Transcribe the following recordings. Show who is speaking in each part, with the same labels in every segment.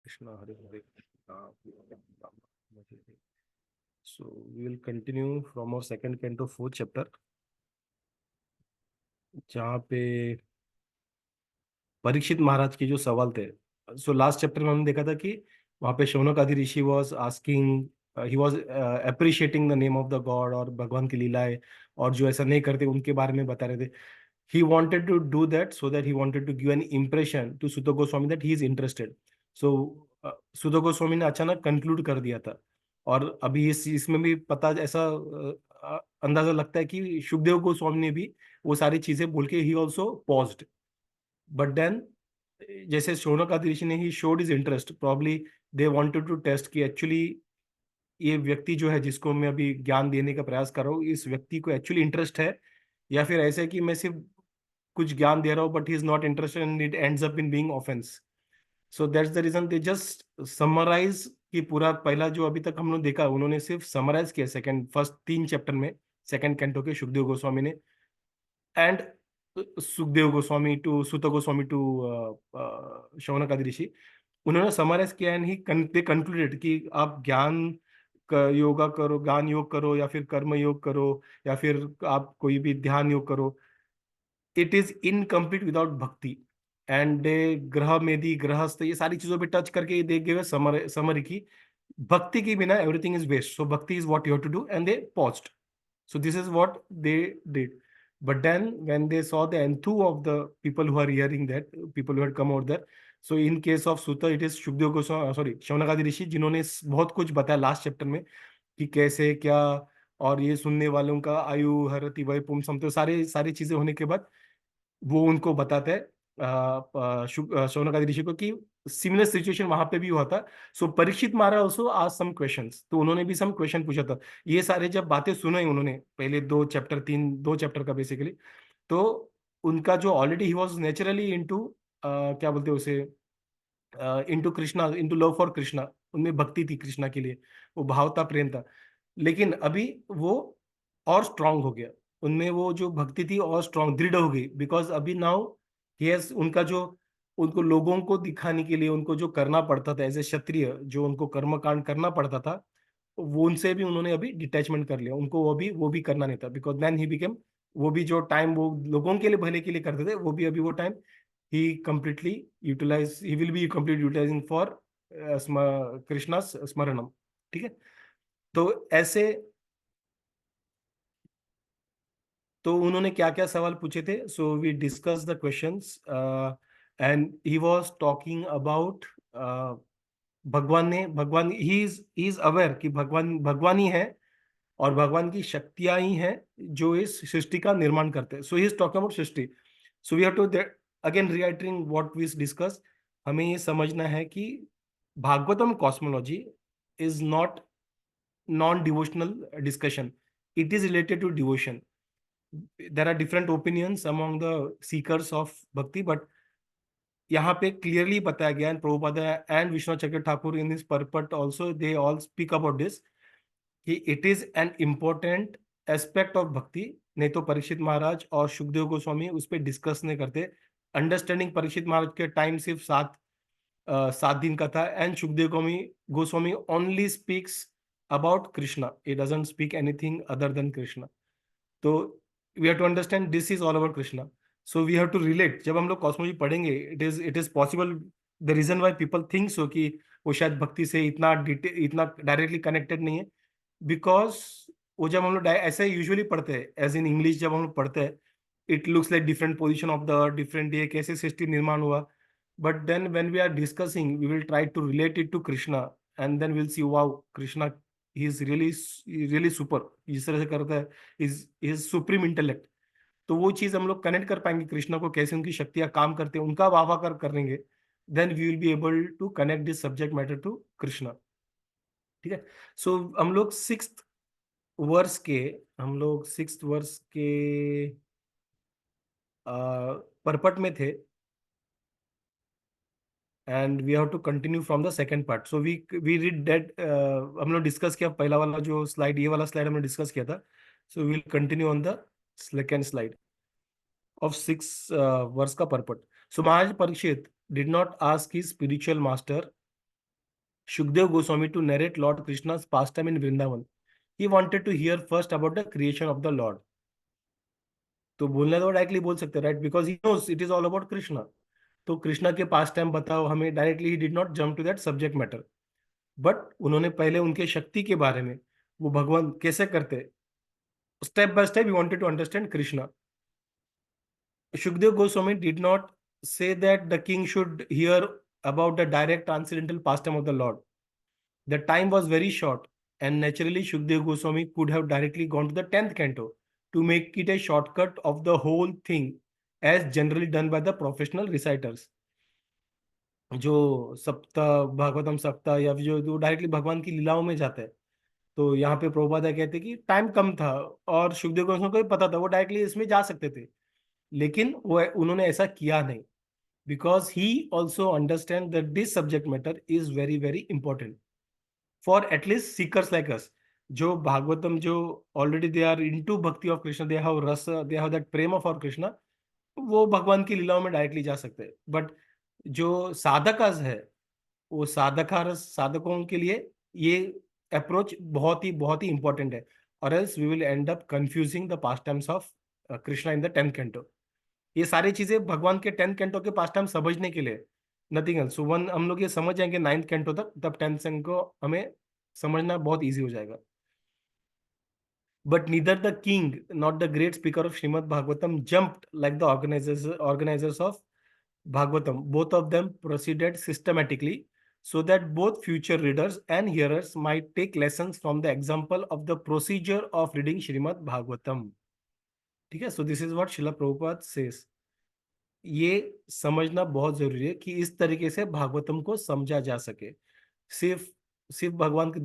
Speaker 1: Krishna Hare Hare Krishna. So we will continue from our second canto fourth chapter, जहाँ पे परीक्षित महाराज के जो सवाल थे. सो लास्ट चैप्टर में हमने देखा था कि वहाँ पे शौनक आदि ऋषि was asking, he was appreciating the name of the God और भगवान की लीलाएं, और जो ऐसा नहीं करते उनके बारे में बता रहे थे. He wanted to do that so that he wanted to give an impression to Sutta Goswami that he is interested. So Sutta Goswami ने अचानक कंक्लूड कर दिया था. और अभी इस इसमें भी पता ऐसा अंदाजा लगता है कि सुखदेव गोस्वामी ने भी वो सारी चीजें बोल के ही ऑल्सो पॉज्ड. बट देन जैसे शौनक आदि ऋषि ने he showed his interest, probably they wanted to test कि एक्चुअली ये व्यक्ति जो है जिसको मैं अभी ज्ञान देने का प्रयास कर रहा हूँ, इस व्यक्ति को एक्चुअली इंटरेस्ट है, या फिर ऐसे कि मैं सिर्फ कुछ ज्ञान दे रहा हूँ but he is not interested and it ends up in being offense. So that's the reason they just summarize कि पूरा पहला जो अभी तक हम लोग देखा उन्होंने सिर्फ समराइज किया सेकंड फर्स्ट 3 चैप्टर में, सेकंड कैंटो के सुखदेव गोस्वामी ने. एंड सुखदेव गोस्वामी टू सुत गोस्वामी टू शौनक आदि ऋषि, उन्होंने समराइज किया एंड ही दे कंक्लूडेड कि आप ज्ञान योगा करो, ज्ञान योग करो, या फिर कर्म योग करो, या फिर आप कोई भी ध्यान योग करो, इट इज इनकम्प्लीट विदाउट भक्ति. एंड दे ग्रह मेदी गृहस्थ ये सारी चीजों पे टच करके दे गिव समरी की भक्ति के बिना everything is waste, so bhakti is what you have to do, and they paused. So this is what they did. But then when they saw the enthu of the people who are hearing that, people who had come out there, so in case of Sutta, it is Shukdev Goswami, sorry, शौनकादि ऋषि, जिन्होंने बहुत कुछ बताया last chapter में कि कैसे क्या, और ये सुनने वालों का आयु हरति वै पुंसम, तो सारी सारी चीजें होने के बाद वो उनको बताते हैं शौनक आदि ऋषि को कि सिमिलर सिचुएशन वहां पे भी हुआ था. सो परीक्षित महाराज ऑल्सो आज सम क्वेश्चंस, तो उन्होंने भी सम क्वेश्चन पूछा था. ये सारे जब बातें सुनाई उन्होंने पहले 2 चैप्टर 2 चैप्टर का बेसिकली, तो उनका जो already he was naturally into, क्या बोलते हैं उसे, into Krishna, into love for Krishna, उनमें भक्ति थी कृष्णा के लिए, वो भाव था, प्रेम था. लेकिन अभी वो और स्ट्रांग हो गया, उनमें वो जो भक्ति थी और स्ट्रांग दृढ़ हो गई, बिकॉज अभी नाउ यस उनका जो, उनको लोगों को दिखाने के लिए उनको जो करना पड़ता था एज ए क्षत्रिय, जो उनको कर्म कांड करना पड़ता था, वो उनसे भी उन्होंने अभी डिटैचमेंट कर लिया, उनको वो भी करना नहीं था, बिकॉज देन ही बिकेम, वो भी जो टाइम वो लोगों के लिए भले के लिए करते थे, वो भी अभी वो time he completely utilize, he will be complete utilizing for Krishna स्मरणम. ठीक है. तो ऐसे, तो उन्होंने क्या क्या सवाल पूछे थे, so we discuss the questions. And he was talking about, Bhagwan he is aware कि भगवान भगवान ही है, और भगवान की शक्तियां ही हैं जो इस सृष्टि का निर्माण करते हैं. So he is talking about सृष्टि. So we have to again reiterating what we discuss. हमें ये समझना है कि Bhagavatam cosmology is not non devotional discussion, it is related to devotion. There are different opinions among the seekers of bhakti, but यहाँ पे clearly बताया गया, and Prabhupada and Vishwanath Chakra Thakur in this purport also they all speak about this, कि it is an important aspect of bhakti. नहीं तो परीक्षित महाराज और सुखदेव गोस्वामी उस पर डिस्कस नहीं करते. अंडरस्टैंडिंग परीक्षित महाराज के टाइम सिर्फ 7 दिन का था, and Sukhdev Goswami only speaks about Krishna, it doesn't speak anything other than Krishna. तो we have to understand this is all about Krishna. So we have to relate, जब हम लोग कॉस्मोलॉजी पढ़ेंगे, it is possible, the reason why people think so कि वो शायद भक्ति से इतना डायरेक्टली कनेक्टेड नहीं है, बिकॉज वो जब हम लोग ऐसे यूजुअली पढ़ते हैं एज इन इंग्लिश, जब हम लोग पढ़ते हैं, it looks like different position of the different day, कैसे सृष्टि निर्माण हुआ. But then when we are discussing we will try to relate it to Krishna, and then will see wow Krishna he is really super, जिस तरह से करता है, is supreme intellect. तो वो चीज हम लोग कनेक्ट कर पाएंगे कृष्णा को, कैसे उनकी शक्तियां काम करते हैं, उनका वाह वाह करेंगे, then we will be able to connect this subject matter to Krishna. ठीक है. सो हम लोग सिक्स्थ वर्ष के परपट में थे, and we have to continue from the second part. So we read that, हम लोग डिस्कस किया पहला वाला जो स्लाइड, ये वाला स्लाइड हमने डिस्कस किया था. So we will continue on the second slide of 6 verse का purport. So Maharaj Parikshit did not ask his spiritual master Shukdev Goswami to narrate Lord Krishna's pastime in Vrindavan. He wanted to hear first about the creation of the Lord. तो बोलना तो directly बोल सकते right, because he knows it is all about Krishna. तो कृष्णा के पास time बताओ हमें, directly he did not jump to that subject matter. But उन्होंने पहले उनके शक्ति के बारे में, वो भगवान कैसे करते, step by step he wanted to understand Krishna. Shukdev Goswami did not say that the king should hear about the direct transcendental pastime of the Lord. The time was very short, and naturally, Shukdev Goswami could have directly gone to the 10th canto to make it a shortcut of the whole thing, as generally done by the professional reciters. जो सप्ताह भागवतम सप्ताह या फिर जो directly भगवान की लीलाओं में जाते हैं, तो यहाँ पे प्रभुपादा कहते हैं कि टाइम कम था और सुखदेव गोस्वामी को भी पता था, वो डायरेक्टली इसमें जा सकते थे, लेकिन वो उन्होंने ऐसा किया नहीं. Because he also understands that this subject matter is very very important for at least seekers like us. जो भागवतम जो already they are into bhakti of Krishna, they have rasa, they have that prema for Krishna, वो भगवान की लीलाओं में directly जा सकते हैं. बट जो साधकास है, वो साधकों के लिए ये अप्रोच बहुत ही इंपॉर्टेंट है, और else we will end up confusing the past times of Krishna in the 10th canto. ये सारी चीजें भगवान के 10th कैंटो के पास टाइम समझने के लिए, नथिंग एल्स. सो वन हम लोग ये समझ जाएंगे 9th कैंटो तक, तब 10th कैंटो को हमें समझना बहुत इजी हो जाएगा. But neither the king not the great speaker of Shrimad Bhagavatam jumped like the organizers of Bhagavatam. Both of them proceeded systematically so that both future readers and hearers might take lessons from the example of the procedure of reading Srimad Bhagavatam. ठीक है, so this is what Srila Prabhupada says. ये समझना बहुत जरूरी है कि इस तरीके से भागवतम को समझा जा सके. सिर्फ सिर्फ भगवान के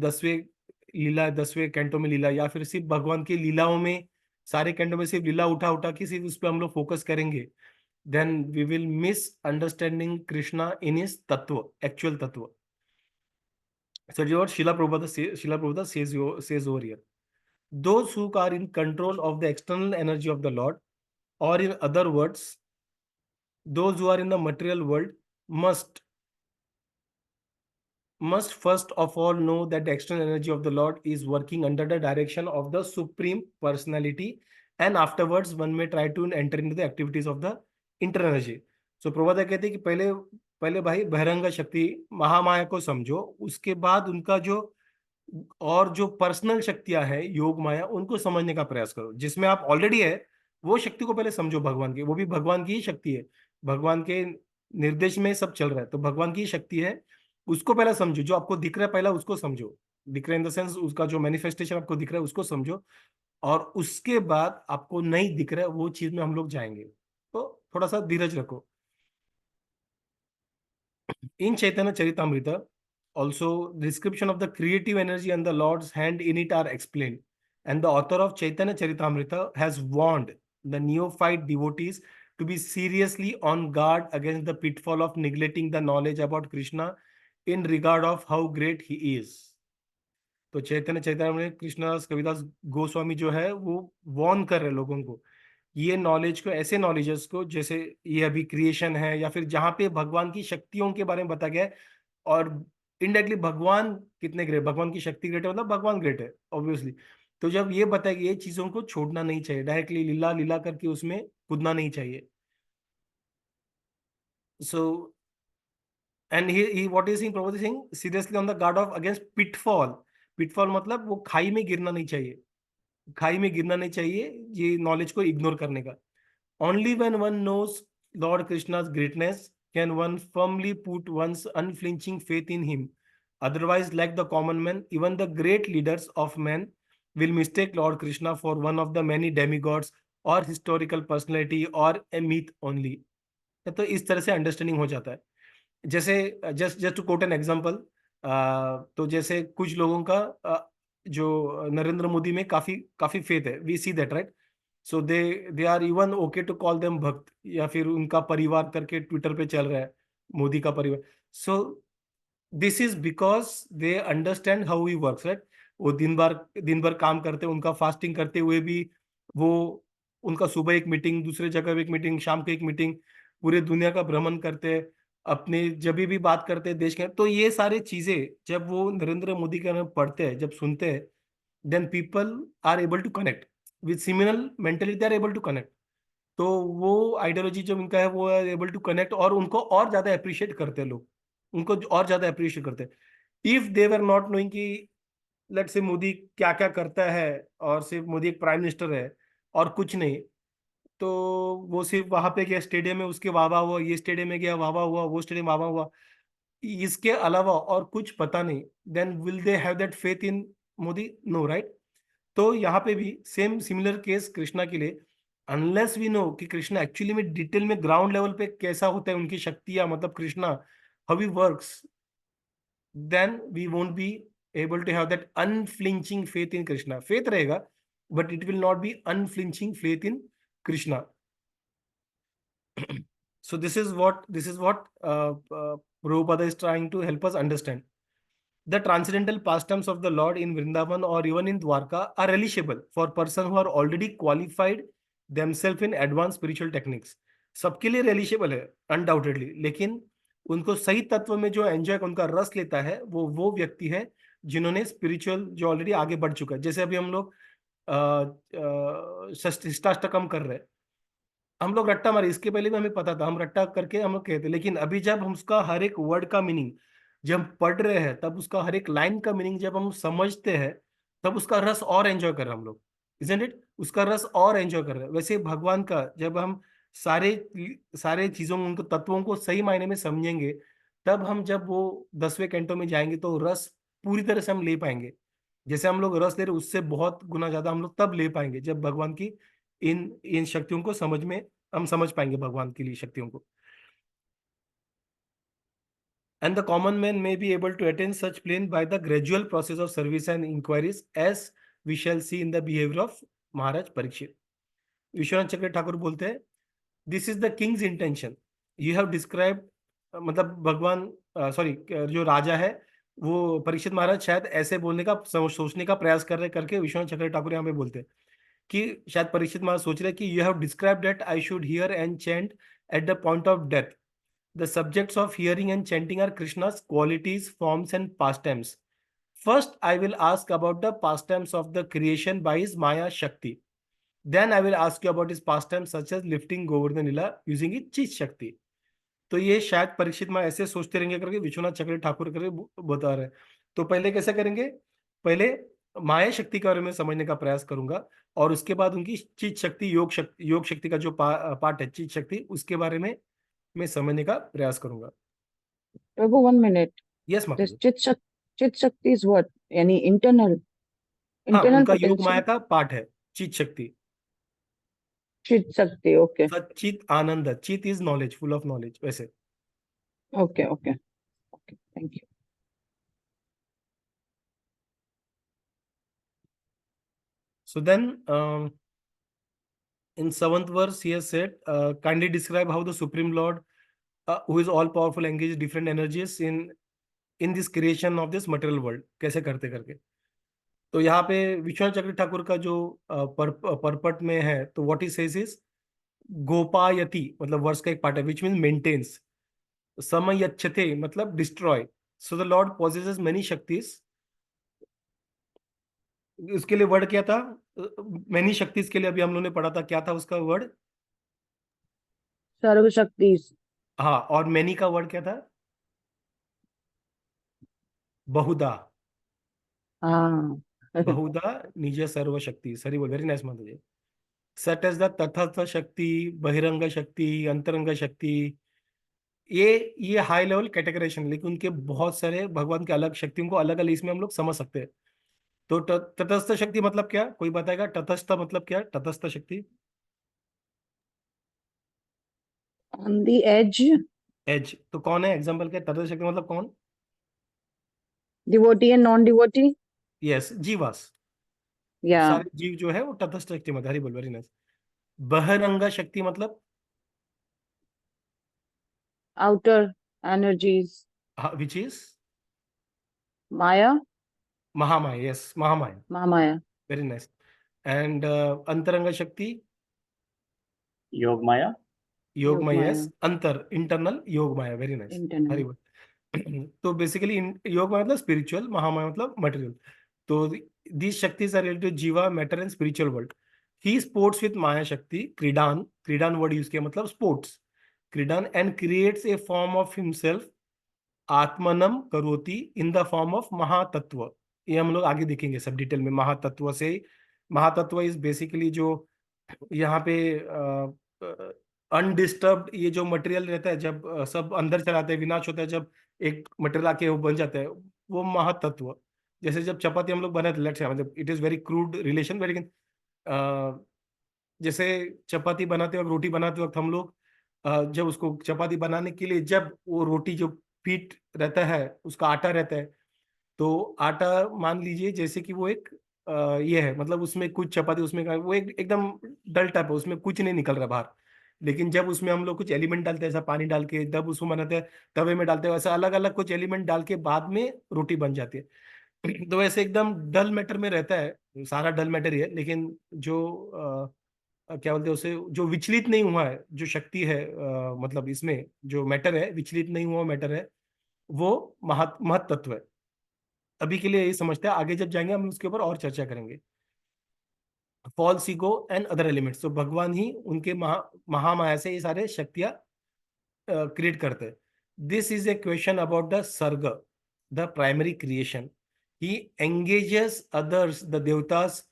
Speaker 1: 10वें कैंटो में लीला, या फिर सिर्फ भगवान की लीलाओं में, सारे कैंटो में सिर्फ लीला उठा उठा के सिर्फ उस पर हम लोग फोकस करेंगे, then we will miss understanding Krishna in is तत्व, एक्चुअल तत्व. So what Srila Prabhupada says over here. Those who are in control of the external energy of the Lord, or in other words, those who are in the material world, must first of all know that the external energy of the Lord is working under the direction of the Supreme Personality, and afterwards one may try to enter into the activities of the internal energy. So Prabhupada कहते हैं कि पहले पहले भाई बहिरंग शक्ति महामाया को समझो, उसके बाद उनका जो और जो पर्सनल शक्तियां हैं योग माया, उनको समझने का प्रयास करो. जिसमें आप ऑलरेडी है वो शक्ति को पहले समझो, भगवान की, वो भी भगवान की ही शक्ति है, भगवान के निर्देश में सब चल रहा है, तो भगवान की ही शक्ति है, उसको पहले समझो. जो आपको दिख रहा है पहला उसको समझो, दिख रहा है इन द सेंस उसका जो मैनिफेस्टेशन आपको दिख रहा है उसको समझो, और उसके बाद आपको नहीं दिख रहा है वो चीज में हम लोग जाएंगे. तो थोड़ा सा धीरज रखो. In Chaitanya Charitamrita, also the description of the creative energy and the Lord's hand in it are explained. And the author of Chaitanya Charitamrita has warned the neophyte devotees to be seriously on guard against the pitfall of neglecting the knowledge about Krishna in regard of how great he is. तो चैतन्य चैतन्य में कृष्णदास कविदास गोस्वामी जो है वो Warne कर रहे लोगों को, ये नॉलेज को, ऐसे नॉलेजेस को, जैसे ये अभी क्रिएशन है या फिर जहाँ पे भगवान की शक्तियों के बारे में बताया गया है, और इनडायरेक्टली भगवान कितने ग्रेट, भगवान की शक्ति ग्रेट है मतलब भगवान ग्रेट है ऑब्वियसली. तो जब ये बताया कि ये चीजों को छोड़ना नहीं चाहिए, डायरेक्टली लीला लीला करके उसमें कूदना नहीं चाहिए. So and he what is Prabhu Singh seriously on the guard of against pitfall. Pitfall मतलब वो खाई में गिरना नहीं चाहिए, खाई में गिरना नहीं चाहिए ये नॉलेज को इग्नोर करने का. Only when one knows Lord Krishna's greatness can one firmly put one's unflinching faith in him. Otherwise, like the common man, even the great leaders of men will mistake Lord Krishna for one of the many demigods or historical personality or a myth only. तो इस तरह से understanding हो जाता है. जैसे just to quote an example, तो जैसे कुछ लोगों का जो नरेंद्र मोदी में काफी काफी फेथ है, we see that right. So they are even okay to call them bhakt, या फिर उनका परिवार करके ट्विटर पे चल रहा है, मोदी का परिवार. सो this is because they understand how he works right. वो दिन भर काम करते हैं, उनका फास्टिंग करते हुए भी वो, उनका सुबह एक मीटिंग, दूसरे जगह एक मीटिंग, शाम को एक मीटिंग, पूरे दुनिया का भ्रमण करते हैं, अपने जब भी बात करते हैं देश के, तो ये सारे चीजें जब वो नरेंद्र मोदी के बारे में पढ़ते हैं, जब सुनते हैं, then people are able to connect with similar mentality, they are able to connect. तो वो आइडियोलॉजी जो उनका है वो आर एबल टू कनेक्ट, और उनको और ज्यादा अप्रिशिएट करते हैं लोग, उनको और ज्यादा अप्रिशिएट करते हैं। If they were not knowing कि लेट से मोदी क्या क्या करता है, और सिर्फ मोदी एक प्राइम मिनिस्टर है और कुछ नहीं, तो वो सिर्फ वहां पे गया स्टेडियम में, उसके वाह वाह हुआ, ये स्टेडियम में गया वाह वाह हुआ, वो स्टेडियम वाह वाह हुआ, इसके अलावा और कुछ पता नहीं, then will they have that faith in Modi? No, right? तो यहाँ पे भी सेम सिमिलर केस कृष्णा के लिए, अनलेस वी नो कि कृष्णा एक्चुअली में डिटेल में ग्राउंड लेवल पे कैसा होता है, उनकी शक्तियां, मतलब Krishna how he works, then we won't be able to have that unflinching faith in Krishna. Faith रहेगा, but it will not be unflinching faith in Krishna. So this is what Prabhupada is trying to help us understand. The transcendental pastimes of the Lord in Vrindavan or even in Dwarka are relishable for person who are already qualified themselves in advanced spiritual techniques. सबके लिए relishable है undoubtedly, लेकिन उनको सही तत्व में जो enjoy, उनका रस लेता है, वो व्यक्ति है जिन्होंने स्पिरिचुअल, जो ऑलरेडी आगे बढ़ चुका है। जैसे अभी हम लोग शिष्टाष्टकम कर रहे हैं, हम लोग रट्टा मारे, इसके पहले भी हमें पता था, हम रट्टा करके हम लोग कहते, लेकिन अभी जब हम उसका हर एक वर्ड का मीनिंग जब हम पढ़ रहे हैं, तब उसका हर एक लाइन का मीनिंग जब हम समझते हैं, तब उसका रस और एंजॉय कर रहे हैं हम लोग, इजंट इट? उसका रस और एंजॉय कर रहे हैं। वैसे भगवान का जब हम सारे सारे चीजों, उनको तत्वों को सही मायने में समझेंगे, तब हम जब वो 10वें कैंटो में जाएंगे तो रस पूरी तरह से हम ले पाएंगे। जैसे हम लोग रस ले रहे, उससे बहुत गुना ज्यादा हम लोग तब ले पाएंगे जब भगवान की इन इन शक्तियों को समझ में, हम समझ पाएंगे भगवान की लिए शक्तियों को। And the common man may be able to attain such plane by the gradual process of service and inquiries, as we shall see in the behavior of महाराज परीक्षित। विश्वनाथ चक्र ठाकुर बोलते हैं, this is the Kings intention you have describe, मतलब भगवान, sorry, जो राजा है वो परीक्षित महाराज शायद ऐसे बोलने का सोचने का प्रयास कर रहे, करके विश्वनाथ चक्र ठाकुर यहाँ पे बोलते हैं कि शायद परीक्षित महाराज सोच रहे कि you have describe that I should hear and chant at the point of death. The subjects of hearing and chanting are Krishna's qualities, forms, and pastimes. First, I will ask about the pastimes of the creation by his Maya Shakti. Then I will ask you about his pastimes such as lifting Govardhan Lila using his Chit Shakti. तो ये शायद परीक्षित माँ ऐसे सोचते रहेंगे करके विश्वनाथ चक्र ठाकुर करके बता रहे हैं। तो पहले कैसे करेंगे? पहले माया शक्ति के बारे में समझने का प्रयास करूंगा, और उसके बाद उनकी चित शक्ति, योग शक्ति का जो पार्ट है चित शक्ति, उसके बारे में मैं समझने का प्रयास करूंगा।
Speaker 2: Prabhu, 1 minute.
Speaker 1: यस
Speaker 2: This
Speaker 1: माताजी।
Speaker 2: Chit Shakti is what? Any internal
Speaker 1: हाँ, उनका योग माया
Speaker 2: potential?
Speaker 1: का पार्ट है चित शक्ति।
Speaker 2: Chit Shakti, okay.
Speaker 1: सचित आनंद, चित is knowledge, full of knowledge वैसे।
Speaker 2: Okay, okay. Okay, thank you.
Speaker 1: So then, in 7th verse, he has said, kindly describe how the Supreme Lord, who is all powerful, engages different energies in this creation of this material world। कैसे करते करके, तो यहाँ पे विश्वनाथ चक्र ठाकुर का जो purport में है, तो व्हाट ही सेज इज गोपायति, मतलब वर्ष का एक पार्ट है, विच मीन मेंटेन्स। समयच्छते मतलब destroy. So the Lord possesses many shaktis. उसके लिए वर्ड क्या था? मेनी शक्तिज के लिए अभी हम लोगों ने पढ़ा था, क्या था उसका वर्ड?
Speaker 2: सर्व शक्ति।
Speaker 1: हाँ, और मेनी का वर्ड क्या था? बहुधा।
Speaker 2: हाँ।
Speaker 1: बहुधा निज सर्व शक्ति, सरी बोल, वेरी नाइस माता जी। सट एज द तथस्थ शक्ति, बहिरंग शक्ति, अंतरंग शक्ति, ये हाई लेवल कैटेगराइजेशन, लेकिन उनके बहुत सारे भगवान के अलग शक्तियों को अलग अलग इसमें हम लोग समझ सकते हैं। तो तटस्थ शक्ति मतलब क्या, कोई बताएगा? तटस्थ मतलब क्या? तटस्थ शक्ति,
Speaker 2: On the edge.
Speaker 1: एज, तो कौन है? एग्जाम्पल क्या? तटस्थ शक्ति मतलब कौन?
Speaker 2: Devotee and non-devotee.
Speaker 1: Yes, जीवास।
Speaker 2: Yeah.
Speaker 1: सारे जीव जो है वो तटस्थ शक्ति मतलब, हरी बोल, वेरी नाइस। बहिरंग शक्ति मतलब?
Speaker 2: Outer energies.
Speaker 1: Which is
Speaker 2: Maya.
Speaker 1: Mahamaya. Yes, Mahamaya,
Speaker 2: Mahamaya.
Speaker 1: Very nice. And अंतरंग शक्ति?
Speaker 3: योग माया।
Speaker 1: योग माया
Speaker 2: Yogmaya,
Speaker 1: is अंतर, इंटरनल योग माया, वेरी नाइस,
Speaker 2: internal.
Speaker 1: हरी बोल। तो बेसिकली योग माया मतलब स्पिरिचुअल, महामाया मतलब मटेरियल। तो these shaktis are related jiva, matter and spiritual world. He sports with maya shakti, क्रीडान, क्रीडान वर्ड यूज किया मतलब स्पोर्ट्स, क्रीडान, and creates a form of himself, आत्मनम करोति in the form of mahatattva. ये हम लोग आगे देखेंगे सब डिटेल में महातत्व से। महातत्व इज बेसिकली जो यहाँ पे अनडिस्टर्ब्ड ये जो मटेरियल रहता है, जब सब अंदर चलाते हैं, विनाश होता है, जब एक मटेरियल आके वो बन जाता है, वो महातत्व। जैसे जब चपाती हम लोग बनाते, लेट्स से, मतलब it is very crude relation, लेकिन जैसे चपाती बनाते वक्त, रोटी बनाते वक्त हम लोग जब उसको चपाती बनाने के लिए, जब वो रोटी जो पीठ रहता है, उसका आटा रहता है, तो आटा मान लीजिए जैसे कि वो एक ये है, मतलब उसमें कुछ चपाती उसमें वो एकदम डल टाइप है, उसमें कुछ नहीं निकल रहा बाहर। लेकिन जब उसमें हम लोग कुछ एलिमेंट डालते हैं, ऐसा पानी डाल के, जब उसको बनाते हैं, तवे में डालते हैं, वैसा अलग अलग कुछ एलिमेंट डाल के बाद में रोटी बन जाती है। तो वैसे एकदम डल मैटर में रहता है, सारा डल मैटर ही है, लेकिन जो क्या बोलते हैं उसे, जो विचलित नहीं हुआ है, जो शक्ति है, मतलब इसमें जो मैटर है, विचलित नहीं हुआ मैटर है, वो महत्तत्व है। अभी के लिए यही समझते हैं, आगे जब जाएंगे हम उसके ऊपर और चर्चा करेंगे। False ego and other elements, तो भगवान ही उनके महामाया से ये सारे शक्तियां क्रिएट करते हैं। This is a question about the sarga, the primary creation. He engages others, the devatas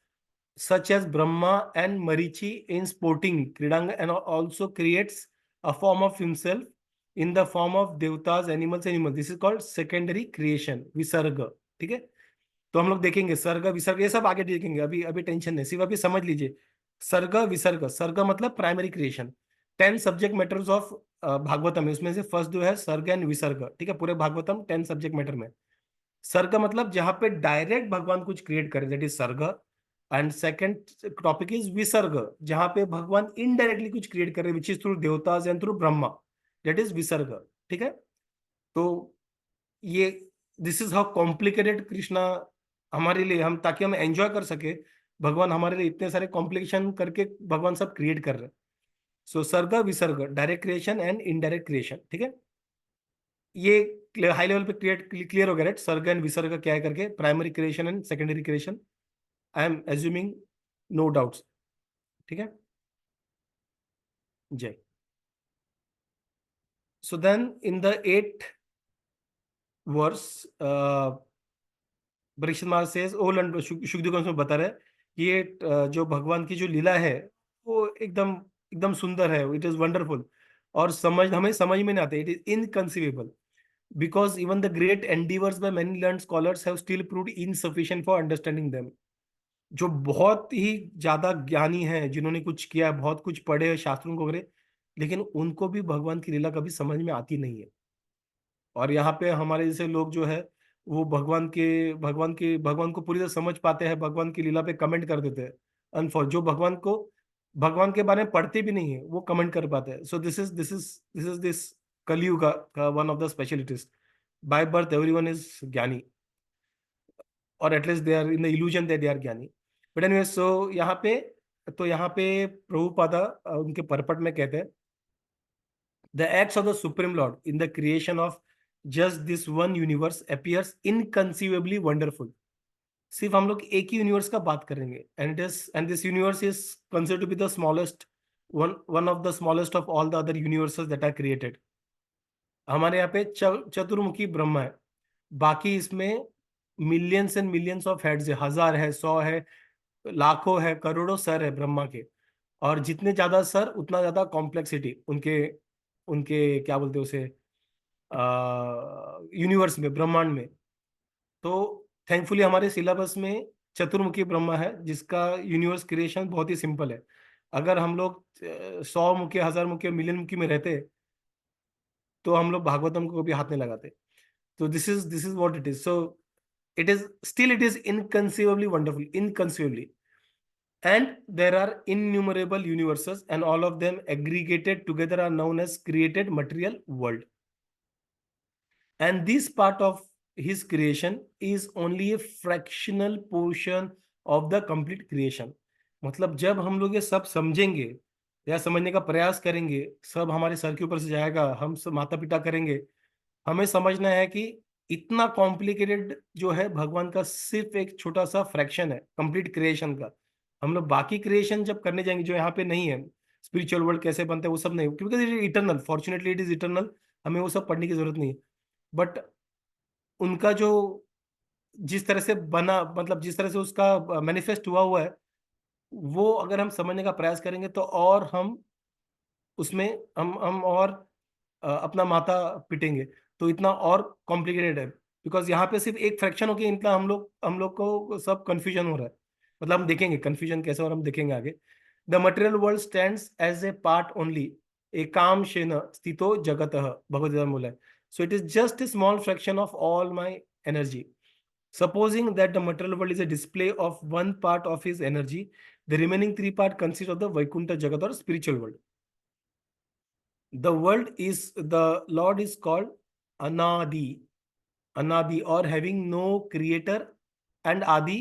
Speaker 1: such as Brahma and Marichi in sporting Kridanga, and also creates a form of himself in the form of devatas, animals, animals. This is called secondary creation, visarga। ठीक है, तो हम लोग देखेंगे सर्ग विसर्ग, ये सब आगे देखेंगे, अभी अभी टेंशन नहीं, सिर्फ अभी समझ लीजिए। सर्ग विसर्ग, सर्ग मतलब primary creation. 10 subject matters of Bhagavatam है, उसमें से फर्स्ट जो है सर्ग एंड विसर्ग, ठीक है, पूरे भागवतम 10 सब्जेक्ट मैटर में। सर्ग मतलब जहां पे डायरेक्ट भगवान कुछ क्रिएट करे, दैट इज सर्ग। एंड सेकंड टॉपिक इज विसर्ग, जहां पे भगवान इनडायरेक्टली कुछ क्रिएट करे, which is through देवताज and through Brahma, that is विसर्ग। ठीक है, तो ये this is how complicated Krishna हमारे लिए, हम ताकि हम एंजॉय कर सके, भगवान हमारे लिए इतने सारे कॉम्प्लिकेशन करके भगवान सब क्रिएट कर रहे हैं। सो सर्ग विसर्ग, direct creation and indirect creation. ठीक है, ये हाई लेवल पे क्लियर हो गया, राइट? सर्ग एंड विसर्ग क्या है करके, primary creation and secondary creation, I am assuming no doubts. ठीक है, जय। So then in the 8th verse Parikshit Maharaj says all and Shukdev Goswami में बता रहे हैं कि ये जो भगवान की जो लीला है, वो एकदम एकदम सुंदर है, इट इज वंडरफुल, और हमें समझ में नहीं आते, it is inconceivable, because even the great endeavors by many learned scholars have still proved insufficient for understanding them। जो बहुत ही ज्यादा ज्ञानी हैं, जिन्होंने कुछ किया, बहुत कुछ पढ़े शास्त्रों को वगैरह, लेकिन उनको भी भगवान की लीला कभी समझ में आती नहीं है। और यहाँ पे हमारे जैसे लोग जो है, वो भगवान को पूरी तरह समझ पाते हैं, भगवान की लीला पे कमेंट कर देते हैं। अनफॉर जो भगवान के बारे में पढ़ते भी नहीं है, वो कमेंट कर पाते हैं। सो दिस कलयुग का one of the specialities. By birth everyone is gyani, और at least they are in the illusion that they are gyani. But anyway, यहाँ पे प्रभुपादा उनके परपट में कहते हैं, the acts of the supreme Lord in the creation of just this one universe appears inconceivably wonderful. सिर्फ हम लोग एक ही यूनिवर्स का बात करेंगे, and this universe is considered to be the smallest one of the smallest of all the other universes that are created. हमारे यहाँ पे चतुर्मुखी ब्रह्मा है, बाकी इसमें millions and millions of heads है, हजार है, 100 है, लाखों है, करोड़ों सर है ब्रह्मा के। और जितने ज्यादा सर उतना ज्यादा कॉम्प्लेक्सिटी उनके उनके क्या बोलते हैं उसे, यूनिवर्स में, ब्रह्मांड में। तो थैंकफुली हमारे सिलेबस में चतुर्मुखी ब्रह्मा है, जिसका यूनिवर्स क्रिएशन बहुत ही सिंपल है। अगर हम लोग 100 मुखी, 1000 मुखी, मिलियन मुखी में रहते, तो हम लोग भागवतम को भी हाथ नहीं लगाते। तो this is what it is. So it is inconceivably wonderful, inconceivably, and there are innumerable universes, and all of them aggregated together are known as created material world, and this part of his creation is only a fractional portion of the complete creation। मतलब जब हम लोग ये सब समझेंगे, या समझने का प्रयास करेंगे, सब हमारे सर के ऊपर से जाएगा, हम सब माता पिता करेंगे। हमें समझना है कि इतना कॉम्प्लिकेटेड जो है भगवान का सिर्फ एक छोटा सा फ्रैक्शन है कंप्लीट क्रिएशन का। हम लोग बाकी क्रिएशन जब करने जाएंगे जो यहाँ पे नहीं है, स्पिरिचुअल वर्ल्ड कैसे बनता है वो सब नहीं, क्योंकि it is eternal, fortunately it is eternal, हमें वो सब पढ़ने की जरूरत नहीं है। बट उनका जो जिस तरह से बना, मतलब जिस तरह से उसका मैनिफेस्ट हुआ है, वो अगर हम समझने का प्रयास करेंगे तो और हम उसमें हम और अपना माथा पिटेंगे। तो इतना और कॉम्प्लिकेटेड है, बिकॉज यहाँ पे सिर्फ एक फ्रैक्शन होके इतना हम लोग को सब कंफ्यूजन हो रहा है। मतलब हम देखेंगे कंफ्यूजन कैसे, और हम देखेंगे आगे। The material world stands as a part only, एकाम शेन स्थितो जगतः, भगवद्गीता में बोला है। So it is just a small fraction of all my energy. Supposing that the material world is a display of one part of his energy, the remaining three part consist of the Vaikuntha Jagat or spiritual world. The Lord is called Anadi, Anadi, or having no creator, and Adi,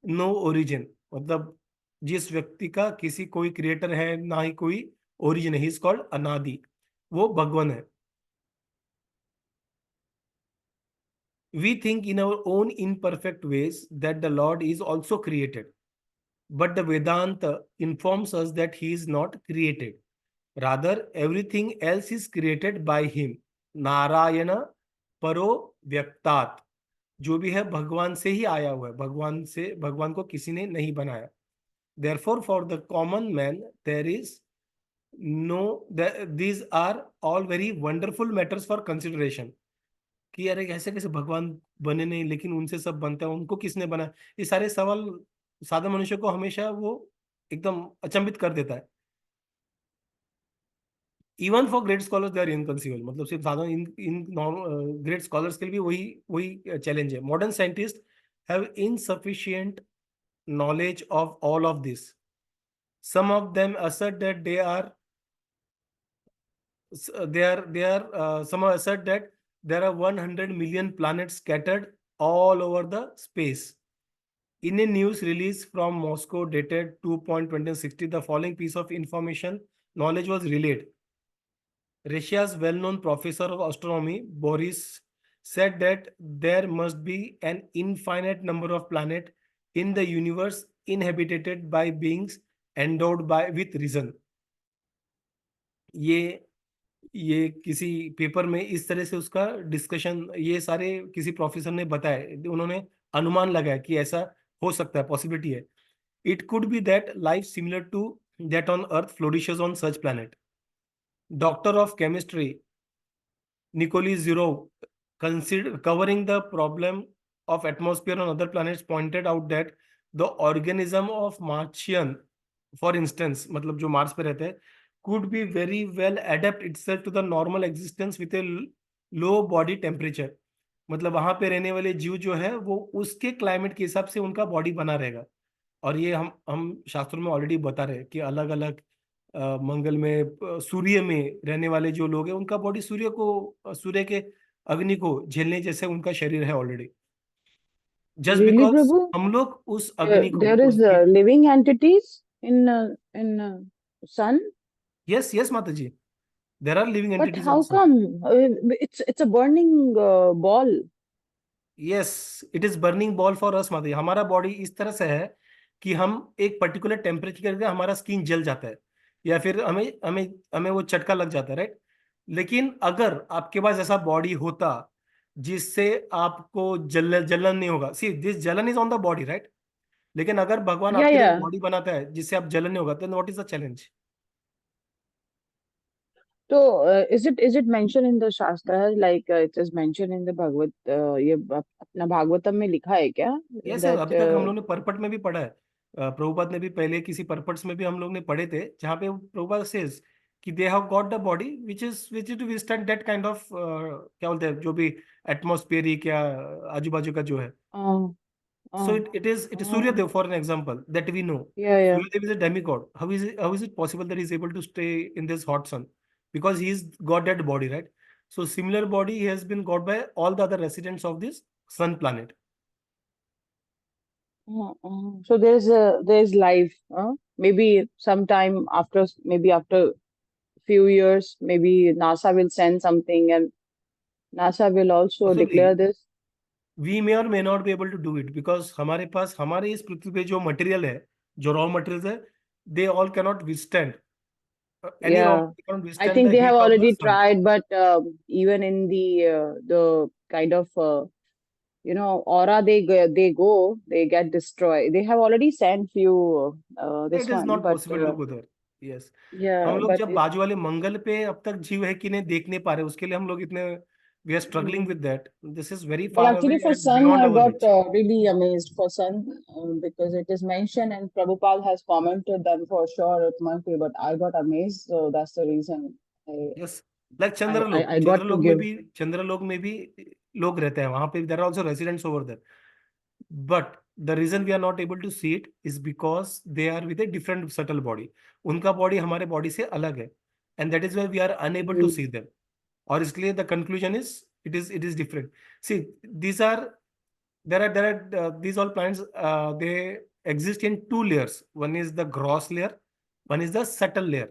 Speaker 1: no origin. मतलब जिस व्यक्ति का किसी कोई creator है ना ही कोई origin है, ही इज कॉल्ड अनादि, वो भगवान है। We think in our own imperfect ways that the Lord is also created, but the Vedanta informs us that he is not created. Rather, everything else is created by him. Narayan परो व्यक्तात्, जो भी है भगवान से ही आया हुआ है, भगवान से, भगवान को किसी ने नहीं बनाया। Therefore, for the common man, there is no, these are all very wonderful matters for consideration. कि यार ऐसे कैसे भगवान बने नहीं, लेकिन उनसे सब बनता है, उनको किसने बनाया, ये सारे सवाल साधारण मनुष्य को हमेशा वो एकदम अचंभित कर देता है। Even for great scholars they are inconceivable, मतलब सिर्फ साधारण इन ग्रेट स्कॉलर्स के लिए भी वही वही चैलेंज है। Modern scientist have insufficient knowledge of all of this. Some of them assert that some assert that there are 100 million planets scattered all over the space. In a news release from Moscow dated 2.2060, the following piece of information knowledge was relayed. Russia's well-known professor of astronomy, Boris, said that there must be an infinite number of planets in the universe inhabited by beings endowed with reason. ये किसी paper में इस तरह से उसका discussion, ये सारे किसी प्रोफेसर ने बताया, उन्होंने अनुमान लगाया कि ऐसा हो सकता है, पॉसिबिलिटी है। It could be that life similar to that on earth flourishes on such planet. Doctor of chemistry Nikolai Zirov, covering the problem of atmosphere on other planets, pointed out that the organism of Martian, for instance, मतलब जो Mars पे रहते हैं, could be very well adapt itself to the normal existence with a low body temperature. मतलब वहां पे रहने वाले जीव जो है वो उसके क्लाइमेट के हिसाब से उनका बॉडी बना रहेगा। और ये हम शास्त्रों में ऑलरेडी बता रहे हैं कि अलग अलग मंगल में, सूर्य में रहने वाले जो लोग हैं उनका बॉडी सूर्य के अग्नि को झेलने जैसे उनका शरीर है already. Just
Speaker 2: Really,
Speaker 1: because
Speaker 2: Prabhu?
Speaker 1: हम लोग उस अग्नि को
Speaker 2: There is living entities in sun,
Speaker 1: yes yes mata ji, there are living
Speaker 2: but
Speaker 1: entities on
Speaker 2: how
Speaker 1: sun.
Speaker 2: come? It's a burning ball.
Speaker 1: Yes, it is burning ball for us mata ji. हमारा body इस तरह से है कि हम एक पर्टिकुलर टेम्परेचर करके हमारा स्किन जल जाता है, या फिर हमें हमें हमें वो चटका लग जाता है, राइट। लेकिन अगर आपके पास ऐसा बॉडी होता जिससे आपको जलन नहीं होगा, सी दिस जलन is on the body, right. लेकिन अगर भगवान
Speaker 2: Yeah,
Speaker 1: आपके लिए
Speaker 2: yeah.
Speaker 1: बॉडी बनाता है जिससे आप जलन नहीं होगा, then what is the challenge.
Speaker 2: So, is it mentioned in the Shastras, like it is mentioned in the Bhagavad, ये अपना भागवतम में लिखा है क्या?
Speaker 1: यस,
Speaker 2: That
Speaker 1: अभी तक हम लोग ने परपट में भी पढ़ा है। प्रभुपाद ने भी पहले किसी परपट्स में भी हम लोग ने पढ़े थे, जहाँ पे प्रभुपाद सेज कि they have got the body which is to withstand that kind of, क्या बोलते हैं, जो भी एटमॉस्फेरिक या आजू बाजू का जो है।
Speaker 2: uh,
Speaker 1: so
Speaker 2: uh,
Speaker 1: it is Surya Dev, for an example, that we know.
Speaker 2: yeah, yeah.
Speaker 1: Surya Dev is a demigod. How is it possible that he is able to stay in this hot sun? Because he is got that body, right? So similar body has been got by all the other residents of this sun planet.
Speaker 2: So there's life, huh? maybe sometime after, maybe after few years, maybe NASA will send something and NASA will also declare
Speaker 1: Possibly
Speaker 2: this.
Speaker 1: we may or may not be able to do it because हमारे पास हमारे इस पृथ्वी पे जो material है, जो raw materials है, they all cannot withstand any raw
Speaker 2: Yeah,
Speaker 1: material cannot
Speaker 2: I
Speaker 1: withstand
Speaker 2: think
Speaker 1: the
Speaker 2: they have
Speaker 1: heat of the
Speaker 2: already
Speaker 1: sun.
Speaker 2: tried, but even in the kind of aura they get destroyed. They have already sent few this
Speaker 1: It is
Speaker 2: one,
Speaker 1: not
Speaker 2: but
Speaker 1: possible to go there. Yes. हम
Speaker 2: yeah,
Speaker 1: लोग
Speaker 2: but
Speaker 1: जब बाजू वाले मंगल पे अब तक जीव है कि नहीं देख नहीं पा रहे, उसके लिए हम लोग इतने we are struggling
Speaker 2: mm,
Speaker 1: with that. This is very
Speaker 2: but
Speaker 1: far away
Speaker 2: actually for
Speaker 1: and
Speaker 2: Sun,
Speaker 1: beyond
Speaker 2: I
Speaker 1: our
Speaker 2: got
Speaker 1: reach.
Speaker 2: really amazed for Sun because it is mentioned and Prabhupada has commented that for sure it must be, but I got amazed, so that's the reason I
Speaker 1: yes. Like
Speaker 2: I I,
Speaker 1: Chandralok,
Speaker 2: I got to give.
Speaker 1: Chandralok में भी लोग रहते हैं वहां पे. There are also residents over there. But the reason we are not able to see it is because they are with a different subtle body. उनका body हमारे body से अलग है, and that is why we are unable to see
Speaker 2: Mm.
Speaker 1: Them. और इसलिए the conclusion is it is different. See, these are there are these all plants, they exist in two layers. One is the gross layer, one is the subtle layer.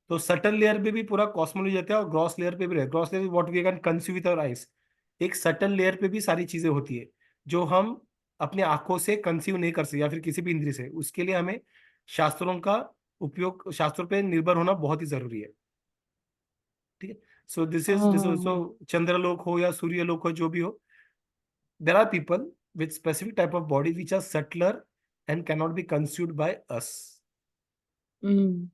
Speaker 1: तो subtle layer पे भी पूरा cosmology रहता है और gross layer पे भी रहता है. Gross layer what we can conceive with our eyes. एक सटल लेयर पे भी सारी चीजें होती है जो हम अपने आंखों से कंसीव नहीं कर सकते या फिर किसी भी इंद्रिय से. उसके लिए हमें शास्त्रों का उपयोग, शास्त्रों पे निर्भर होना बहुत ही जरूरी है. ठीक है. So this so
Speaker 2: Mm.
Speaker 1: चंद्रलोक हो या सूर्यलोक हो, जो भी हो, there are people with specific type of body which are subtler and cannot be consumed by us.
Speaker 2: Mm.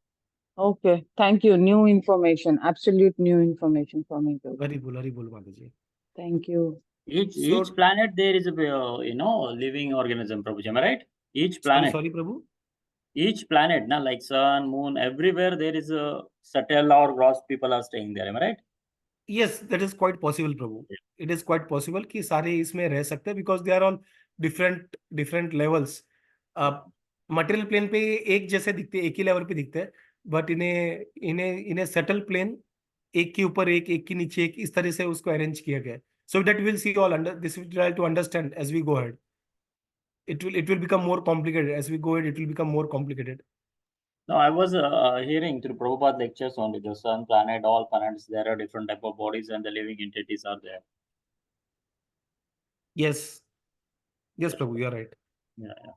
Speaker 2: Okay, thank you. New information, absolute new information for me too.
Speaker 1: हरी बोल माता जी.
Speaker 2: Thank you.
Speaker 3: Each
Speaker 1: So
Speaker 3: planet there is a living organism, Prabhuji. Am I right?
Speaker 1: sorry Prabhu.
Speaker 3: Each planet, na, like sun, moon, everywhere there is a subtle or gross people are staying there. Am I right?
Speaker 1: Yes, that is quite possible Prabhu. It is quite possible कि सारे इसमें रह सकते हैं because they are all different levels. Material plane पे एक जैसे दिखते हैं, एक ही लेवल पे दिखते हैं, बट इन्हें इन्हें इन्हें सेटल प्लेन, एक के ऊपर एक के नीचे एक, इस तरह से उसको अरेंज किया गया है. So that will see all under this, will try to understand as we go ahead. It will become more complicated as we go ahead. It will become more complicated.
Speaker 3: No, I was hearing through Prabhupada lectures only the sun, planet, all planets. There are different type of bodies and the living entities are there.
Speaker 1: Yes, Prabhu, you are right.
Speaker 3: Yeah, yeah.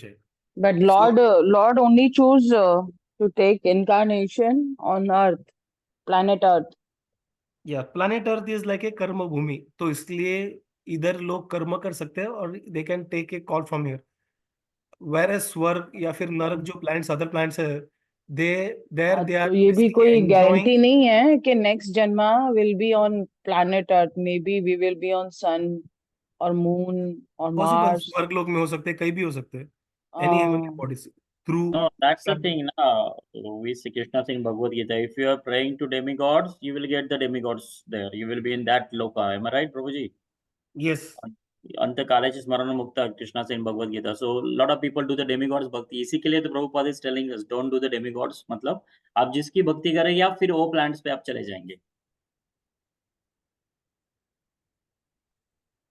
Speaker 1: Jay.
Speaker 2: But
Speaker 1: So
Speaker 2: Lord only choose to take incarnation on Earth, planet Earth.
Speaker 1: या planet earth is like a कर्म भूमि, तो इसलिए इधर लोग कर्म कर सकते हैं और they can take a call from here. Whereas स्वर्ग या फिर नरक, जो प्लैनेट्स अदर प्लैनेट्स है, दे देयर दे आर
Speaker 2: तो ये भी
Speaker 1: बेसिकली
Speaker 2: कोई
Speaker 1: एंजॉयिंग.
Speaker 2: गारंटी नहीं है कि नेक्स्ट जन्मा will be on planet Earth. Maybe we will be on Sun or Moon or
Speaker 1: possible
Speaker 2: Mars.
Speaker 1: स्वर्ग लोक में हो सकते हैं, कहीं भी हो सकते हैं, any heavenly
Speaker 2: Uh,
Speaker 1: bodies through.
Speaker 3: No, that's the thing. Na. We see Krishna saying Bhagavad Gita. If you are praying to demigods, you will get the demigods there. You will be in that loka. Am I right, Prabhuji?
Speaker 1: Yes.
Speaker 3: अंत कालेच स्मरण मुक्त कृष्णा से in Bhagavad Gita. So lot of people do the demigods bhakti. इसी के लिए तो Prabhupada is telling us don't do the demigods. मतलब आप जिसकी भक्ति करेंगे आप फिर वो प्लैनेट्स पे आप चले जाएंगे.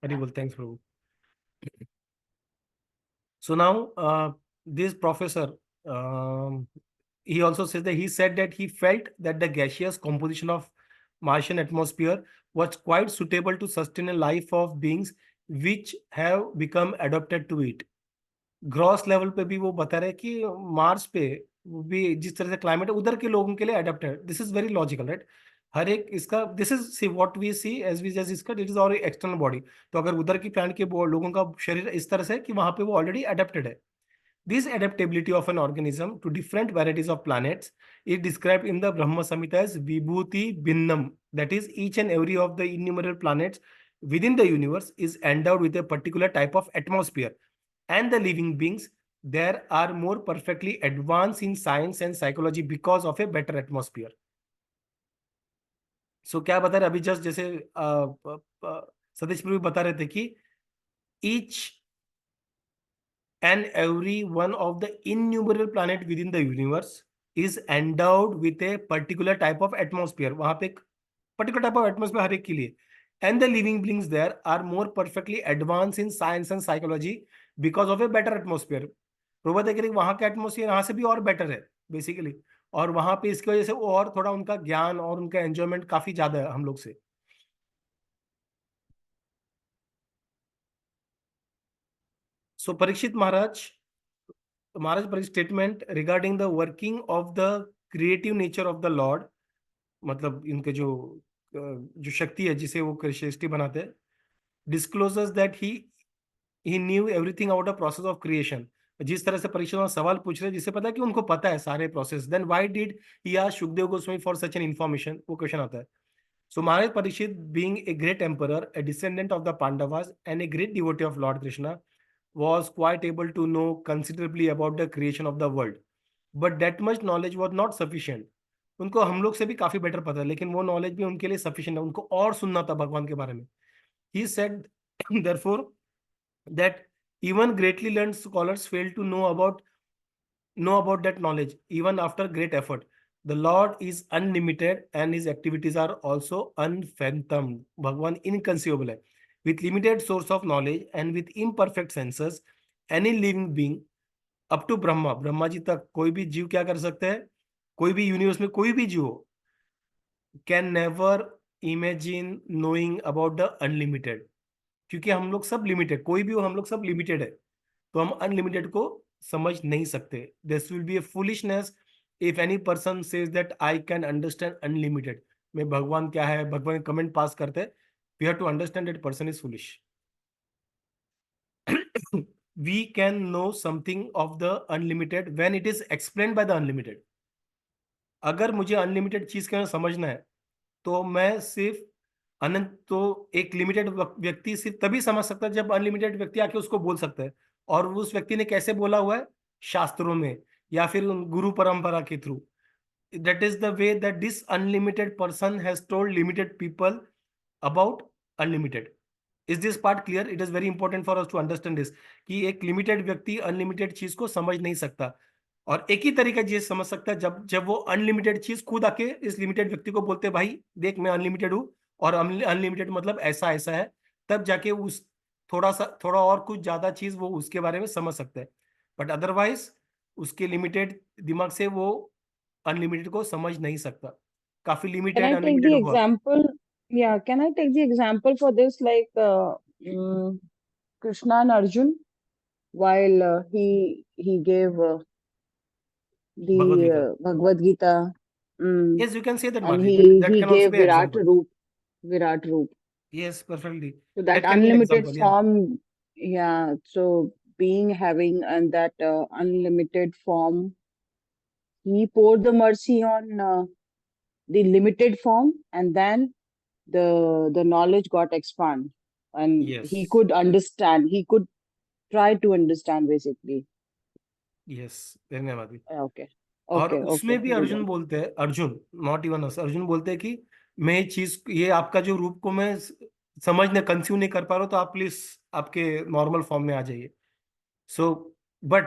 Speaker 1: हरि बोल. Thanks Prabhu. So now, this professor, he also says that he said that he felt that the gaseous composition of Martian atmosphere was quite suitable to sustain a life of beings which have become adapted to it. Gross level पे भी वो बता रहे हैं कि Mars पे भी जिस तरह से क्लाइमेट है उधर के लोगों के लिए अडेप्ट है. This is very logical, right. हर एक इसका this is see what we see as we just इसका दिस इज और एक्सटर्नल बॉडी. तो अगर उधर की प्लांट के लोगों का शरीर इस तरह से है कि वहां पे वो ऑलरेडी अडेप्टेड है. This adaptability of an organism to different varieties of planets is described in the Brahma Samhita as Vibhuti Bhinnam. That is, each and every of the innumerable planets within the universe is endowed with a particular type of atmosphere. And the living beings there are more perfectly advanced in science and psychology because of a better atmosphere. So क्या बता रहे अभी just जैसे सतीश प्रभु बता रहे थे कि each and every one of the innumerable planet within the universe is endowed with a particular type of atmosphere. वहां पे एक particular type of atmosphere हर एक के लिए. And the living beings there are more perfectly advanced in science and psychology because of a better atmosphere. Prabhupada कह रहे वहां का एटमोसफियर यहाँ से भी और बेटर है बेसिकली, और वहां पे इसकी वजह से वो और थोड़ा उनका ज्ञान और उनका एंजॉयमेंट काफी ज्यादा है हम लोग से। So Parikshit Maharaj statement regarding the working of the creative nature of the Lord, मतलब इनके जो शक्ति है जिसे वो सृष्टि बनाते हैं, discloses that he new everything about the process of creation. जिस तरह से परीक्षित महाराज सवाल पूछ रहे हैं जिससे पता है कि उनको पता है सारे process, then why did he ask Shukdev Goswami for such an information, वो क्वेश्चन आता है। So Maharaj Parikshit, being a great emperor, a descendant of the Pandavas, and a great devotee of Lord Krishna, was quite able to know considerably about the creation of the world. But that much knowledge was not sufficient. उनको हम लोग से भी काफी better पता है, लेकिन वो नॉलेज भी उनके लिए सफिशिएंट है, उनको और सुनना था भगवान के बारे में। He said, therefore, that even greatly learned scholars fail to know about that knowledge even after great effort. The Lord is unlimited and his activities are also unfathomed. भगवान inconceivable है, with limited source of knowledge and with imperfect senses. Any living being up to Brahma ji तक कोई भी जीव क्या कर सकता है, कोई भी यूनिवर्स में कोई भी जीव हो, can never imagine knowing about the unlimited, क्योंकि हम लोग सब लिमिटेड, कोई भी हो हम लोग सब लिमिटेड है, तो हम अनलिमिटेड को समझ नहीं सकते। This will be a foolishness if any person says that I can understand unlimited. में भगवान क्या है, भगवान कमेंट पास करते हैं, we have to understand that person is foolish. We can know something of the unlimited when it is explained by the unlimited. अगर मुझे unlimited चीज के समझना है तो मैं सिर्फ अनंत, तो एक लिमिटेड व्यक्ति सिर्फ तभी समझ सकता है जब अनलिमिटेड व्यक्ति आके उसको बोल सकता है, और उस व्यक्ति ने कैसे बोला हुआ है, शास्त्रों में या फिर गुरु परंपरा के through. That is the way that this unlimited person has told limited people about unlimited. Is this part clear? It is very important for us to understand this, कि एक लिमिटेड व्यक्ति अनलिमिटेड चीज को समझ नहीं सकता, और एक ही तरीका चीज समझ सकता है जब वो अनलिमिटेड चीज खुद आके इस लिमिटेड व्यक्ति को बोलते हैं, भाई देख मैं अनलिमिटेड हूँ और अनलिमिटेड मतलब ऐसा ऐसा है, तब जाके उस थोड़ा और कुछ ज्यादा चीज वो उसके बारे में समझ सकते हैं। बट अदरवाइज उसके लिमिटेड दिमाग से वो अनलिमिटेड को समझ नहीं सकता। काफी
Speaker 2: Can
Speaker 1: limited
Speaker 2: I take the
Speaker 1: unlimited होगा।
Speaker 2: example? Yeah, can I take the example for this, like mm, Krishna and Arjun, while he gave
Speaker 1: Bhagavad
Speaker 2: the
Speaker 1: Gita,
Speaker 2: Bhagavad Gita,
Speaker 1: yes you can say that
Speaker 2: and
Speaker 1: Madhavi, that
Speaker 2: he
Speaker 1: can also
Speaker 2: gave
Speaker 1: be example.
Speaker 2: Virat Roop.
Speaker 1: Yes perfectly,
Speaker 2: So that
Speaker 1: that can be an
Speaker 2: unlimited
Speaker 1: example, या
Speaker 2: form, yeah. So being having and that unlimited form, he poured the mercy on the limited form, and then the knowledge got expanded, and
Speaker 1: yes
Speaker 2: he could understand. He could try to understand basically.
Speaker 1: Yes, धन्यवाद।
Speaker 2: Okay,
Speaker 1: और
Speaker 2: okay,
Speaker 1: उसमें
Speaker 2: okay.
Speaker 1: भी
Speaker 2: Good
Speaker 1: Arjun
Speaker 2: one.
Speaker 1: बोलते हैं, Arjun not even us, Arjun बोलते हैं कि मैं ये चीज, ये आपका जो रूप को मैं समझने कंज्यूम नहीं कर पा रहा हूं, तो आप प्लीज आपके नॉर्मल फॉर्म में आ जाइए। So but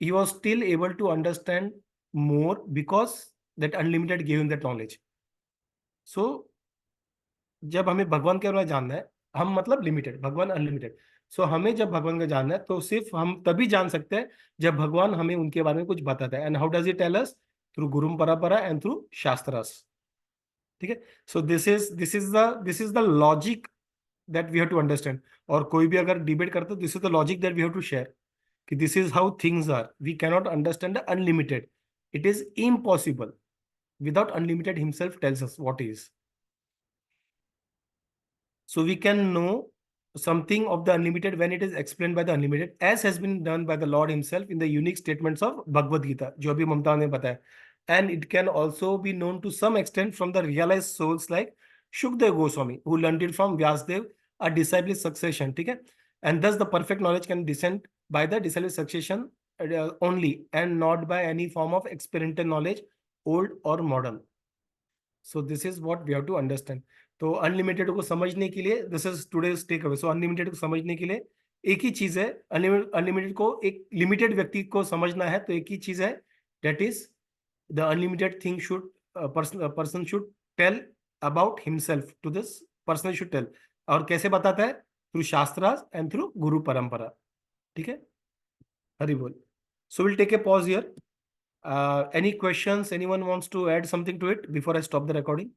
Speaker 1: he was still able to understand more because that unlimited give him that knowledge. So जब हमें भगवान के बारे में जानना है, हम मतलब लिमिटेड, भगवान अनलिमिटेड। सो हमें जब भगवान का जानना है तो सिर्फ हम तभी जान सकते हैं जब भगवान हमें उनके बारे में कुछ बताता है। And how does it tell us? Through guru parampara and through shastras. ठीक है, so this is the logic that we have to understand. और कोई भी अगर डिबेट करते this is the logic that we have to share, कि this is how things are. We cannot understand the unlimited, it is impossible without unlimited himself tells us what is. So we can know something of the unlimited when it is explained by the unlimited, as has been done by the Lord himself in the unique statements of Bhagavad Gita, जो अभी ममता ने बताया। And it can also be known to some extent from the realized souls like Shukdev Goswami, who learned it from Vyasdev, a disciple succession, ठीक है? And thus the perfect knowledge can descend by the disciple succession only, and not by any form of experiential knowledge, old or modern. So this is what we have to understand. तो unlimited को समझने के लिए, this is today's take away. सो unlimited को समझने के लिए एक ही चीज है, अनलिमिटेड को एक लिमिटेड व्यक्ति को समझना है तो एक ही चीज है, that is the unlimited thing should person should tell about himself to this person should tell. और कैसे बताता है? Through shastras and through guru परंपरा। ठीक है, हरि बोल। So we'll take a pause here. Any questions? Anyone wants to add something to it before I stop the recording?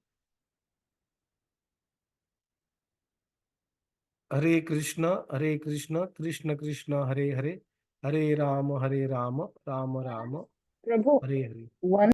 Speaker 1: Hare Krishna, Krishna Krishna, Hare Hare, Hare Rama, Rama Rama,
Speaker 2: Prabhu,
Speaker 1: Hare Hare.
Speaker 2: one